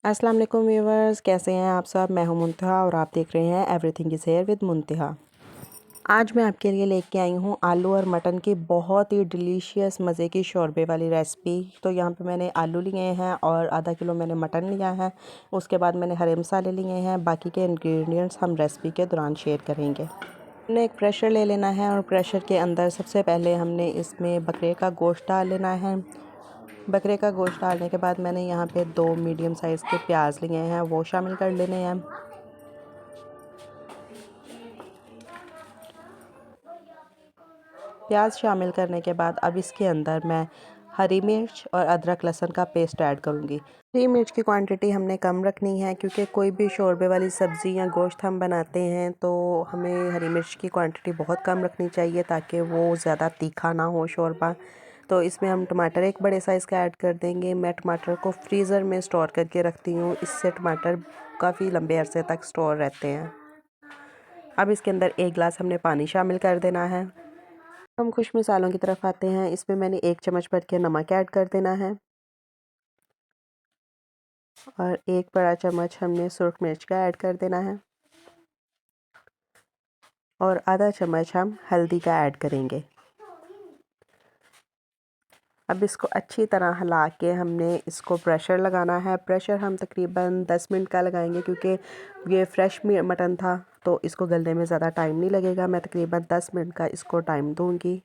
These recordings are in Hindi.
अस्सलाम वालेकुम व्यूवर्स, कैसे हैं आप सब। मैं हूं मुंतहा और आप देख रहे हैं एवरीथिंग इज़ हेयर विद मुंतहा। आज मैं आपके लिए लेके आई हूं आलू और मटन की बहुत ही डिलीशियस मज़े की शोरबे वाली रेसिपी। तो यहाँ पे मैंने आलू लिए हैं और आधा किलो मैंने मटन लिया है। उसके बाद मैंने हरे मसाले लिए हैं। बाकी के इंग्रेडिएंट्स हम रेसिपी के दौरान शेयर करेंगे। हमने एक प्रेशर ले लेना है और प्रेशर के अंदर सबसे पहले हमने इसमें बकरे का गोश्त डाल लेना है। बकरे का गोश्त डालने के बाद मैंने यहाँ पे 2 मीडियम साइज़ के प्याज लिए हैं, वो शामिल कर लेने हैं। प्याज शामिल करने के बाद अब इसके अंदर मैं हरी मिर्च और अदरक लहसुन का पेस्ट ऐड करूँगी। हरी मिर्च की क्वांटिटी हमने कम रखनी है क्योंकि कोई भी शोरबे वाली सब्ज़ी या गोश्त हम बनाते हैं तो हमें हरी मिर्च की क्वांटिटी बहुत कम रखनी चाहिए ताकि वो ज़्यादा तीखा ना हो शोरबा। तो इसमें हम टमाटर एक बड़े साइज़ का ऐड कर देंगे। मैं टमाटर को फ्रीज़र में स्टोर करके रखती हूँ, इससे टमाटर काफ़ी लंबे अरसे तक स्टोर रहते हैं। अब इसके अंदर 1 गिलास हमने पानी शामिल कर देना है। हम खुश मसालों की तरफ आते हैं। इसमें मैंने 1 चम्मच भर के नमक ऐड कर देना है और 1 बड़ा चम्मच हमने सुर्ख मिर्च का ऐड कर देना है और आधा चम्मच हम हल्दी का ऐड करेंगे। अब इसको अच्छी तरह हिला के हमने इसको प्रेशर लगाना है। प्रेशर हम तकरीबन 10 मिनट का लगाएंगे क्योंकि ये फ्रेश मटन था तो इसको गलने में ज़्यादा टाइम नहीं लगेगा। मैं तकरीबन 10 मिनट का इसको टाइम दूंगी।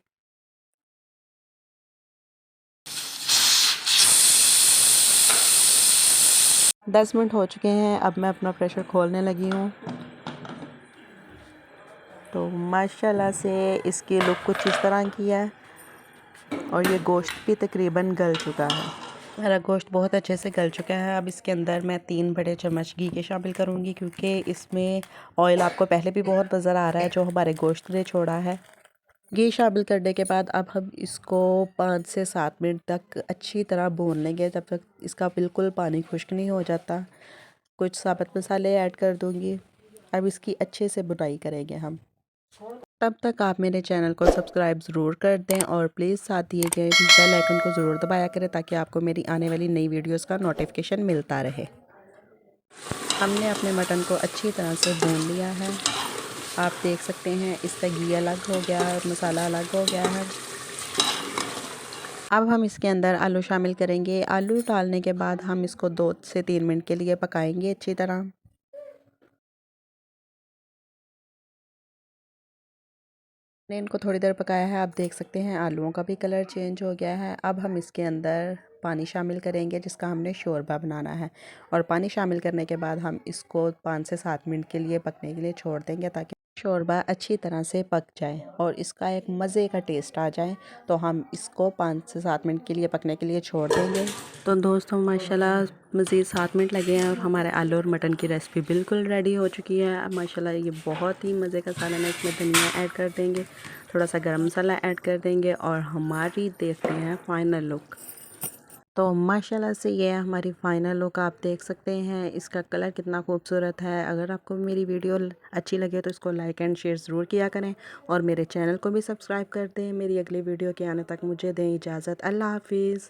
10 मिनट हो चुके हैं। अब मैं अपना प्रेशर खोलने लगी हूँ तो माशाल्लाह से इसकी लुक कुछ इस तरह की है और ये गोश्त भी तकरीबन गल चुका है। मेरा गोश्त बहुत अच्छे से गल चुका है। अब इसके अंदर मैं 3 बड़े चम्मच घी के शामिल करूँगी क्योंकि इसमें ऑयल आपको पहले भी बहुत नज़र आ रहा है जो हमारे गोश्त ने छोड़ा है। घी शामिल करने के बाद अब हम इसको 5 से 7 मिनट तक अच्छी तरह भून लेंगे जब तक इसका बिल्कुल पानी खुश्क नहीं हो जाता। कुछ साबुत मसाले ऐड कर दूँगी। अब इसकी अच्छे से बुनाई करेंगे हम। तब तक आप मेरे चैनल को सब्सक्राइब ज़रूर कर दें और प्लीज़ साथ दिए गए बेल आइकन को ज़रूर दबाया करें ताकि आपको मेरी आने वाली नई वीडियोस का नोटिफिकेशन मिलता रहे। हमने अपने मटन को अच्छी तरह से भून लिया है। आप देख सकते हैं इसका घी अलग हो गया है और मसाला अलग हो गया है। अब हम इसके अंदर आलू शामिल करेंगे। आलू डालने के बाद हम इसको 2 से 3 मिनट के लिए पकाएंगे अच्छी तरह। मैंने इनको थोड़ी देर पकाया है। आप देख सकते हैं आलूओं का भी कलर चेंज हो गया है। अब हम इसके अंदर पानी शामिल करेंगे जिसका हमने शोरबा बनाना है और पानी शामिल करने के बाद हम इसको 5 से 7 मिनट के लिए पकने के लिए छोड़ देंगे ताकि शोरबा अच्छी तरह से पक जाए और इसका एक मज़े का टेस्ट आ जाए। तो हम इसको 5 से 7 मिनट के लिए पकने के लिए छोड़ देंगे। तो दोस्तों माशाल्लाह मज़ीद 7 मिनट लगे हैं और हमारे आलू और मटन की रेसिपी बिल्कुल रेडी हो चुकी है। माशाल्लाह ये बहुत ही मज़े का सालन है। इसमें धनिया ऐड कर देंगे, थोड़ा सा गरम मसाला ऐड कर देंगे और हमारी देखते हैं फ़ाइनल लुक। तो माशाल्लाह से ये है हमारी फ़ाइनल लुक। आप देख सकते हैं इसका कलर कितना खूबसूरत है। अगर आपको मेरी वीडियो अच्छी लगे तो इसको लाइक एंड शेयर ज़रूर किया करें और मेरे चैनल को भी सब्सक्राइब कर दें। मेरी अगली वीडियो के आने तक मुझे दें इजाज़त। अल्लाह हाफिज़।